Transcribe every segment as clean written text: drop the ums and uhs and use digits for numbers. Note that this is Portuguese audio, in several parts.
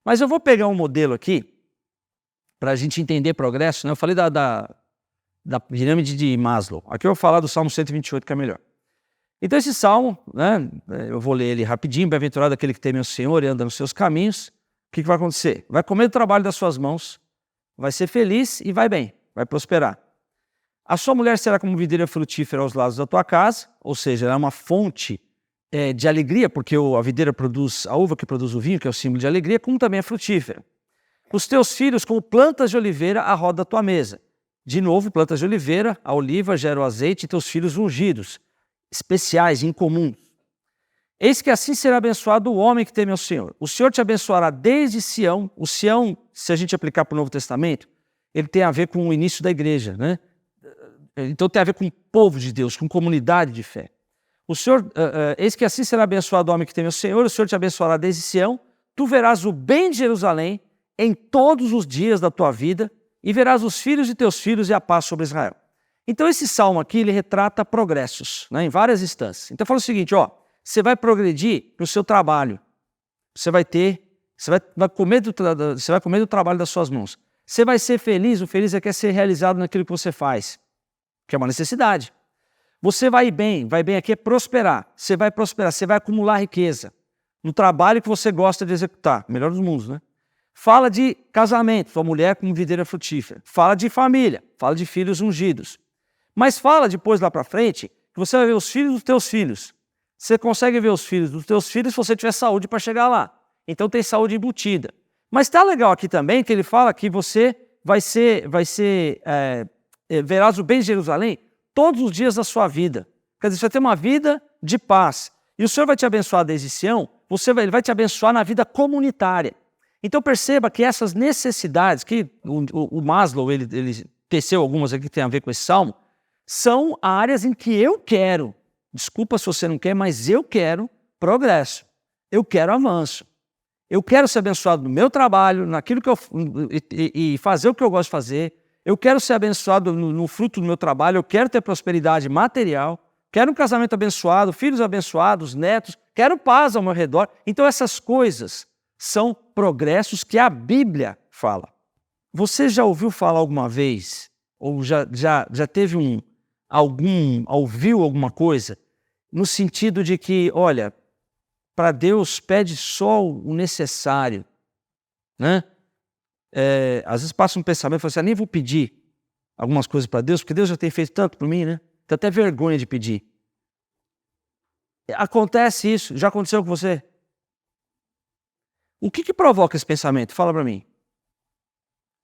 Mas eu vou pegar um modelo aqui, para a gente entender progresso, né? Eu falei da pirâmide de Maslow. Aqui eu vou falar do Salmo 128, que é melhor. Então esse salmo, né, eu vou ler ele rapidinho. Bem-aventurado aquele que teme ao Senhor e anda nos seus caminhos. O que vai acontecer? Vai comer do trabalho das suas mãos, vai ser feliz e vai bem, vai prosperar. A sua mulher será como videira frutífera aos lados da tua casa, ou seja, ela é uma fonte de alegria, porque a videira produz a uva que produz o vinho, que é o símbolo de alegria, como também é frutífera. Os teus filhos como plantas de oliveira à roda da tua mesa. De novo, plantas de oliveira, a oliva gera o azeite e teus filhos ungidos, especiais, incomuns. Eis que assim será abençoado o homem que teme ao Senhor. O Senhor te abençoará desde Sião. O Sião, se a gente aplicar para o Novo Testamento, ele tem a ver com o início da igreja, né? Então tem a ver com o povo de Deus, com comunidade de fé. O Senhor, eis que assim será abençoado o homem que teme ao Senhor. O Senhor te abençoará desde Sião. Tu verás o bem de Jerusalém em todos os dias da tua vida e verás os filhos de teus filhos e a paz sobre Israel. Então esse salmo aqui, ele retrata progressos, né, em várias instâncias. Então fala o seguinte, você vai progredir no seu trabalho, você vai comer do trabalho das suas mãos. Você vai ser feliz, o feliz é que é ser realizado naquilo que você faz, que é uma necessidade. Você vai bem aqui é prosperar, você vai acumular riqueza no trabalho que você gosta de executar, melhor dos mundos, né? Fala de casamento, sua mulher como videira frutífera. Fala de família, fala de filhos ungidos. Mas fala depois lá para frente que você vai ver os filhos dos teus filhos. Você consegue ver os filhos dos teus filhos se você tiver saúde para chegar lá. Então tem saúde embutida. Mas está legal aqui também que ele fala que você verás o bem de Jerusalém todos os dias da sua vida. Quer dizer, você vai ter uma vida de paz. E o Senhor vai te abençoar desde Sião, ele vai te abençoar na vida comunitária. Então perceba que essas necessidades, que o Maslow ele teceu algumas aqui que tem a ver com esse salmo, são áreas em que eu quero, desculpa se você não quer, mas eu quero progresso, eu quero avanço, eu quero ser abençoado no meu trabalho, naquilo que e fazer o que eu gosto de fazer, eu quero ser abençoado no fruto do meu trabalho, eu quero ter prosperidade material, quero um casamento abençoado, filhos abençoados, netos, quero paz ao meu redor. Então essas coisas são progressos que a Bíblia fala. Você já ouviu falar alguma vez, ou já teve ouviu alguma coisa, no sentido de que, olha, para Deus pede só o necessário, né? Às vezes passa um pensamento, fala assim, nem vou pedir algumas coisas para Deus, porque Deus já tem feito tanto por mim, né? Tenho até vergonha de pedir. Acontece isso, já aconteceu com você? O que provoca esse pensamento? Fala para mim.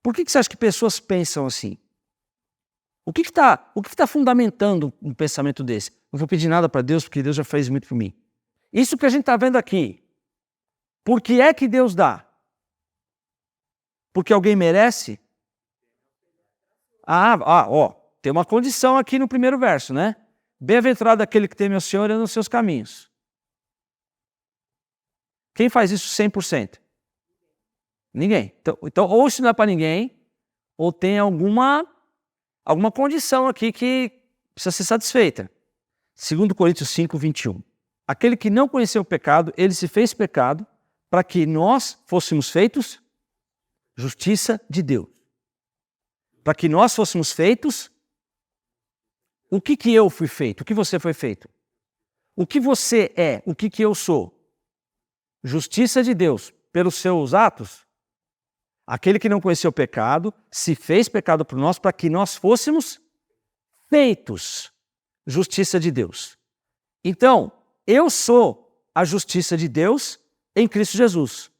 Por que você acha que pessoas pensam assim? O que está fundamentando um pensamento desse? Não vou pedir nada para Deus porque Deus já fez muito por mim. Isso que a gente está vendo aqui. Por que é que Deus dá? Porque alguém merece? Tem uma condição aqui no primeiro verso, né? Bem-aventurado aquele que teme ao Senhor e anda nos seus caminhos. Quem faz isso 100%? Ninguém. Então, ou isso não é para ninguém, ou tem alguma condição aqui que precisa ser satisfeita. 2 Coríntios 5, 21. Aquele que não conheceu o pecado, ele se fez pecado para que nós fôssemos feitos justiça de Deus. Para que nós fôssemos feitos, o que eu fui feito? O que você foi feito? O que você é? O que eu sou? Justiça de Deus pelos seus atos? Aquele que não conheceu o pecado, se fez pecado por nós para que nós fôssemos feitos justiça de Deus. Então, eu sou a justiça de Deus em Cristo Jesus.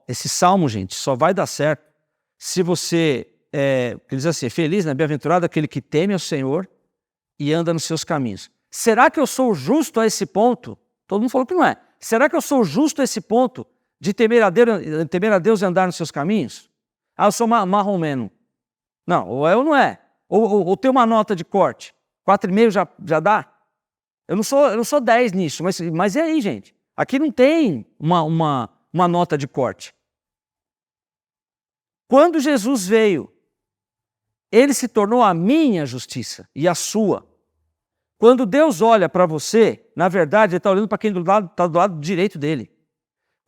Esse salmo, gente, só vai dar certo se você, ele diz assim, feliz, né? Bem-aventurado aquele que teme ao Senhor e anda nos seus caminhos. Será que eu sou justo a esse ponto? Todo mundo falou que não é. Será que eu sou justo a esse ponto de temer a Deus e andar nos seus caminhos? Eu sou marromeno. Não, ou é ou não é. Ou tem uma nota de corte. 4,5 já dá? Eu não sou 10 nisso, mas é aí, gente. Aqui não tem uma nota de corte. Quando Jesus veio, ele se tornou a minha justiça e a sua. Quando Deus olha para você, na verdade, ele está olhando para quem está do lado direito dele.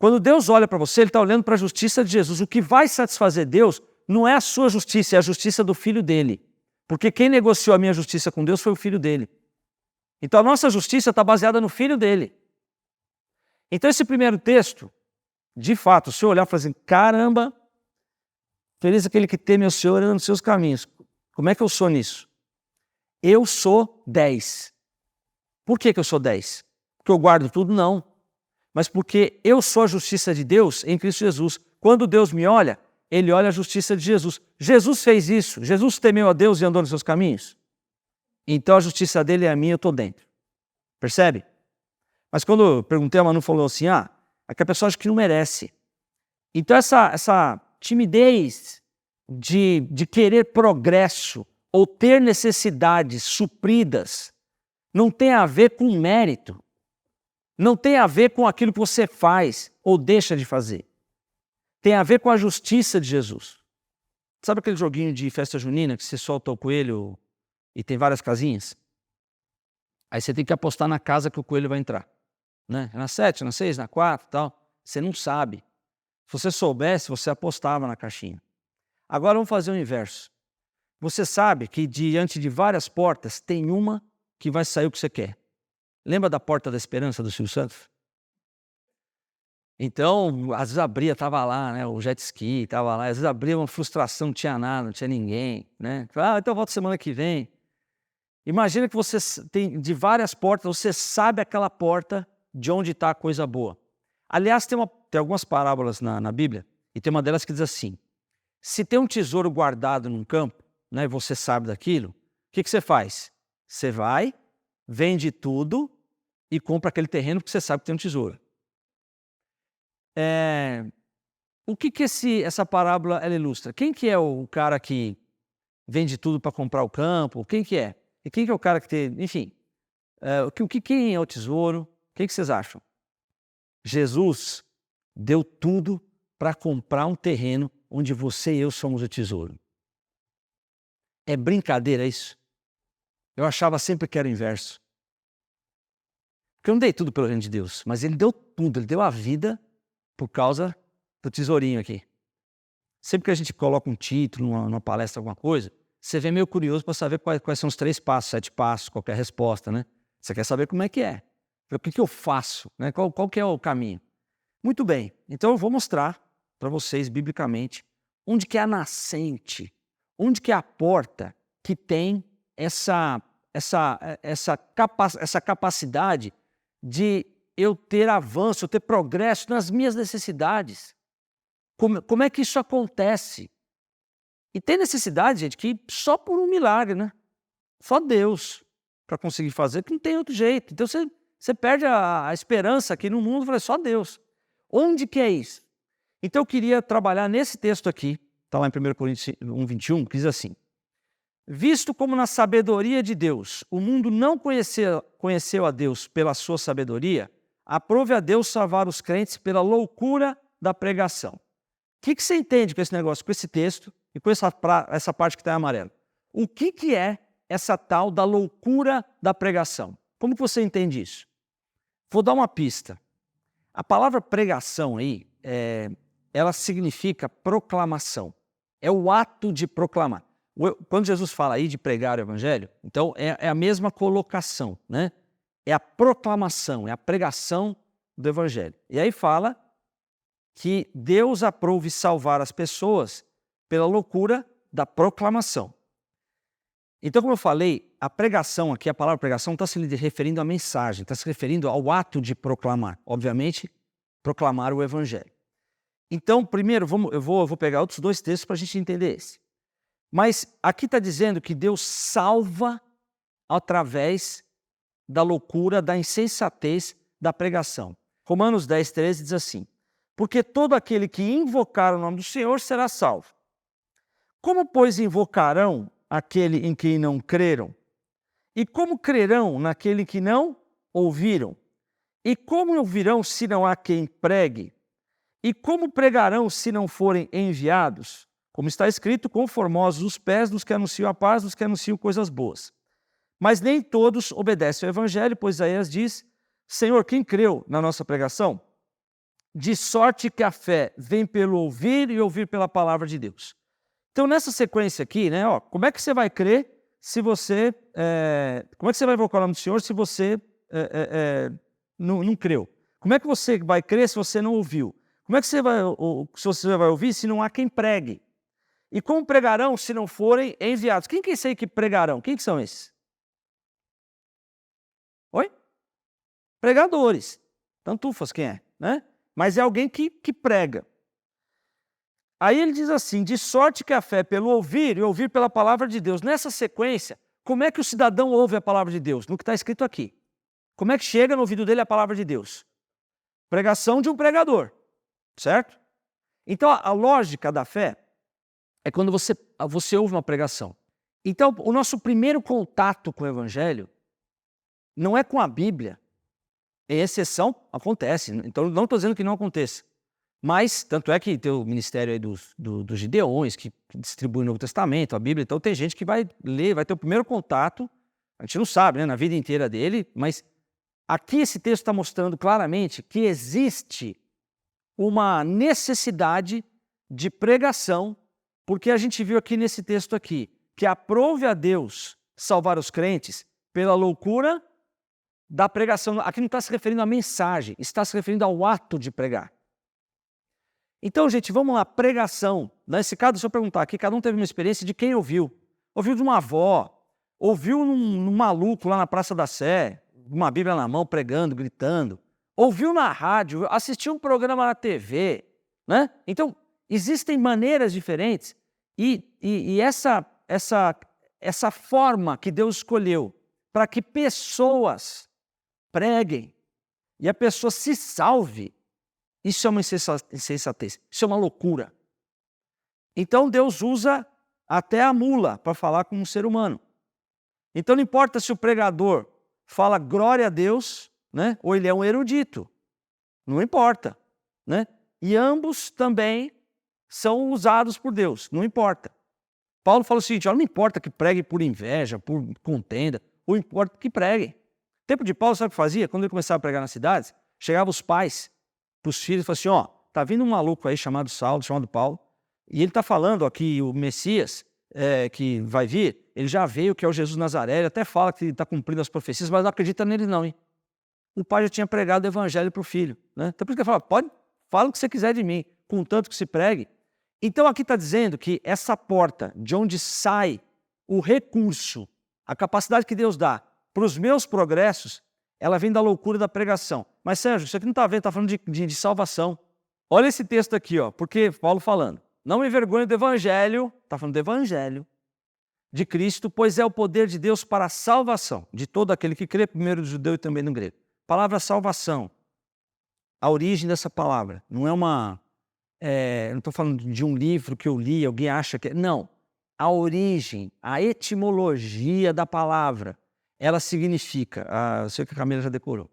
Quando Deus olha para você, Ele está olhando para a justiça de Jesus. O que vai satisfazer Deus não é a sua justiça, é a justiça do Filho dele. Porque quem negociou a minha justiça com Deus foi o Filho dele. Então a nossa justiça está baseada no Filho dele. Então esse primeiro texto, de fato, se eu olhar e falar assim, caramba, feliz aquele que teme ao Senhor e anda nos seus caminhos. Como é que eu sou nisso? Eu sou 10. Por que eu sou 10? Porque eu guardo tudo? Não. Mas porque eu sou a justiça de Deus em Cristo Jesus. Quando Deus me olha, Ele olha a justiça de Jesus. Jesus fez isso. Jesus temeu a Deus e andou nos seus caminhos. Então a justiça dele é a minha, eu estou dentro. Percebe? Mas quando eu perguntei, a Manu falou assim, é que a pessoa acha que não merece. Então essa timidez de querer progresso ou ter necessidades supridas não tem a ver com mérito. Não tem a ver com aquilo que você faz ou deixa de fazer. Tem a ver com a justiça de Jesus. Sabe aquele joguinho de festa junina que você solta o coelho e tem várias casinhas? Aí você tem que apostar na casa que o coelho vai entrar. Né? Na 7, na 6, na 4 e tal. Você não sabe. Se você soubesse, você apostava na caixinha. Agora vamos fazer o inverso. Você sabe que diante de várias portas tem uma que vai sair o que você quer. Lembra da Porta da Esperança do Silvio Santos? Então, às vezes abria, estava lá, né, o jet ski, estava lá, às vezes abria uma frustração, não tinha nada, não tinha ninguém, né? Então eu volto semana que vem. Imagina que você tem de várias portas, você sabe aquela porta de onde está a coisa boa. Aliás, tem algumas parábolas na Bíblia, e tem uma delas que diz assim, se tem um tesouro guardado num campo, né, e você sabe daquilo, o que você faz? Você vai, vende tudo e compra aquele terreno porque você sabe que tem um tesouro. O que essa parábola ela ilustra? Quem que é o cara que vende tudo para comprar o campo? Quem que é? E quem que é o cara que tem... Enfim, quem é o tesouro? O que vocês acham? Jesus deu tudo para comprar um terreno onde você e eu somos o tesouro. É brincadeira isso? Eu achava sempre que era o inverso. Porque eu não dei tudo pelo reino de Deus, mas Ele deu tudo, Ele deu a vida por causa do tesourinho aqui. Sempre que a gente coloca um título, numa palestra, alguma coisa, você vem meio curioso para saber quais são os 3 passos, 7 passos, qualquer resposta, né? Você quer saber como é que é. O que eu faço, né? Qual que é o caminho? Muito bem, então eu vou mostrar para vocês, biblicamente, onde que é a nascente, onde que é a porta que tem essa capacidade de eu ter avanço, eu ter progresso nas minhas necessidades. Como é que isso acontece? E tem necessidade, gente, que só por um milagre, né? Só Deus para conseguir fazer, que não tem outro jeito. Então você perde a esperança aqui no mundo, fala, só Deus. Onde que é isso? Então eu queria trabalhar nesse texto aqui, está lá em 1 Coríntios 1:21, que diz assim, visto como na sabedoria de Deus, o mundo não conheceu a Deus pela sua sabedoria, aprove a Deus salvar os crentes pela loucura da pregação. O que você entende com esse negócio, com esse texto e com essa parte que está em amarelo? O que é essa tal da loucura da pregação? Como que você entende isso? Vou dar uma pista. A palavra pregação aí, ela significa proclamação. É o ato de proclamar. Quando Jesus fala aí de pregar o evangelho, então é a mesma colocação, né? É a proclamação, é a pregação do evangelho. E aí fala que Deus aprove salvar as pessoas pela loucura da proclamação. Então, como eu falei, a pregação aqui, a palavra pregação, está se referindo à mensagem, está se referindo ao ato de proclamar. Obviamente, proclamar o evangelho. Então, primeiro, eu vou pegar outros 2 textos para a gente entender esse. Mas aqui está dizendo que Deus salva através da loucura, da insensatez da pregação. Romanos 10:13 diz assim, porque todo aquele que invocar o nome do Senhor será salvo. Como, pois, invocarão aquele em quem não creram? E como crerão naquele que não ouviram? E como ouvirão se não há quem pregue? E como pregarão se não forem enviados? Como está escrito, conformosos os pés dos que anunciam a paz, dos que anunciam coisas boas. Mas nem todos obedecem ao evangelho, pois Isaías diz, Senhor, quem creu na nossa pregação? de sorte que a fé vem pelo ouvir e ouvir pela palavra de Deus. Então, nessa sequência aqui, né, como é que você vai crer se você... como é que você vai invocar o nome do Senhor se você não creu? Como é que você vai crer se você não ouviu? Como é que você vai ouvir se não há quem pregue? E como pregarão se não forem enviados? Quem que é esse aí que pregarão? Quem que são esses? Oi? Pregadores. Tantufas quem é, né? Mas é alguém que prega. Aí ele diz assim, de sorte que a fé pelo ouvir e ouvir pela palavra de Deus. Nessa sequência, como é que o cidadão ouve a palavra de Deus? No que está escrito aqui. Como é que chega no ouvido dele a palavra de Deus? Pregação de um pregador, certo? Então a lógica da fé é quando você ouve uma pregação. Então o nosso primeiro contato com o evangelho não é com a Bíblia. Em exceção, acontece. Então não estou dizendo que não aconteça. Mas, tanto é que tem o ministério aí dos Gideões, que distribui o Novo Testamento, a Bíblia. Então tem gente que vai ler, vai ter o primeiro contato. A gente não sabe, né, na vida inteira dele, mas aqui esse texto está mostrando claramente que existe uma necessidade de pregação, porque a gente viu aqui nesse texto aqui, que aprove a Deus salvar os crentes pela loucura da pregação. Aqui não está se referindo à mensagem, está se referindo ao ato de pregar. Então, gente, vamos lá, pregação. Nesse caso, deixa eu perguntar aqui, cada um teve uma experiência de quem ouviu. Ouviu de uma avó, ouviu num maluco lá na Praça da Sé, uma Bíblia na mão, pregando, gritando. Ouviu na rádio, assistiu um programa na TV, né? Então, existem maneiras diferentes e essa forma que Deus escolheu para que pessoas preguem e a pessoa se salve, isso é uma insensatez, isso é uma loucura. Então Deus usa até a mula para falar com um ser humano. Então não importa se o pregador fala glória a Deus, né, ou ele é um erudito, não importa, né? E ambos também são usados por Deus, não importa. Paulo fala o seguinte, não importa que pregue por inveja, por contenda, ou importa que pregue. No tempo de Paulo, sabe o que fazia? Quando ele começava a pregar nas cidades, chegavam os pais para os filhos e falavam assim, tá vindo um maluco aí chamado Saulo, chamado Paulo, e ele está falando aqui o Messias que vai vir, ele já veio, que é o Jesus Nazaré, ele até fala que está cumprindo as profecias, mas não acredita nele não, hein? O pai já tinha pregado o evangelho para o filho, né? Então por isso que ele fala, fala o que você quiser de mim, contanto que se pregue. Então aqui está dizendo que essa porta de onde sai o recurso, a capacidade que Deus dá para os meus progressos, ela vem da loucura da pregação. Mas Sérgio, isso aqui não está vendo, está falando de salvação. Olha esse texto aqui, porque Paulo falando, não me envergonho do evangelho, está falando do evangelho de Cristo, pois é o poder de Deus para a salvação de todo aquele que crê, primeiro do judeu e também do grego. Palavra salvação, a origem dessa palavra, não é uma... não estou falando de um livro que eu li, alguém acha que... Não, a origem, a etimologia da palavra, ela significa, eu sei que a Camila já decorou,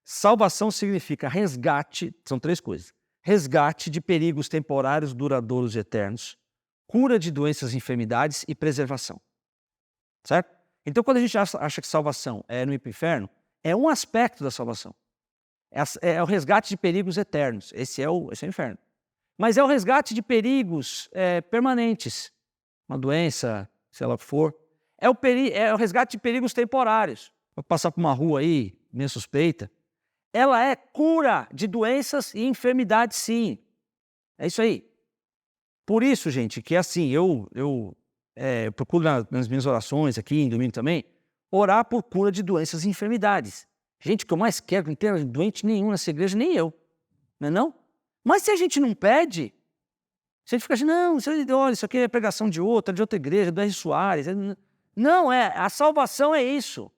salvação significa resgate, são três coisas, resgate de perigos temporários, duradouros e eternos, cura de doenças e enfermidades e preservação, certo? Então quando a gente acha que salvação é no ir para o inferno, é um aspecto da salvação, é o resgate de perigos eternos, esse é o inferno. Mas é o resgate de perigos permanentes, uma doença, se ela for. É o resgate de perigos temporários. Vou passar por uma rua aí, meio suspeita. Ela é cura de doenças e enfermidades, sim. É isso aí. Por isso, gente, que assim, eu procuro nas minhas orações aqui, em domingo também, orar por cura de doenças e enfermidades. Gente, o que eu mais quero, não tem doente nenhum nessa igreja, nem eu. Não é não? Mas se a gente não pede, se a gente fica assim, não, olha, isso aqui é pregação de outra igreja, do R. Soares. Não, a salvação é isso.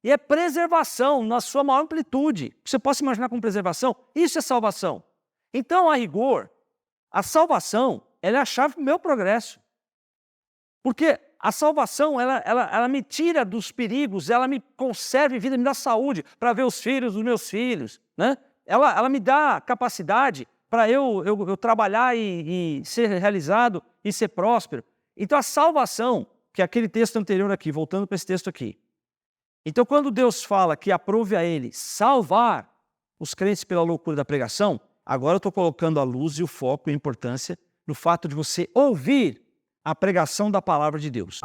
E é preservação na sua maior amplitude. Você possa imaginar como preservação? Isso é salvação. Então, a rigor, a salvação, ela é a chave do meu progresso. Porque a salvação, ela me tira dos perigos, ela me conserva em vida, me dá saúde para ver os filhos dos meus filhos, né? Ela me dá capacidade para eu trabalhar e ser realizado e ser próspero. Então a salvação, que é aquele texto anterior aqui, voltando para esse texto aqui. Então quando Deus fala que aprove a ele salvar os crentes pela loucura da pregação, agora eu estou colocando a luz e o foco e a importância no fato de você ouvir a pregação da palavra de Deus.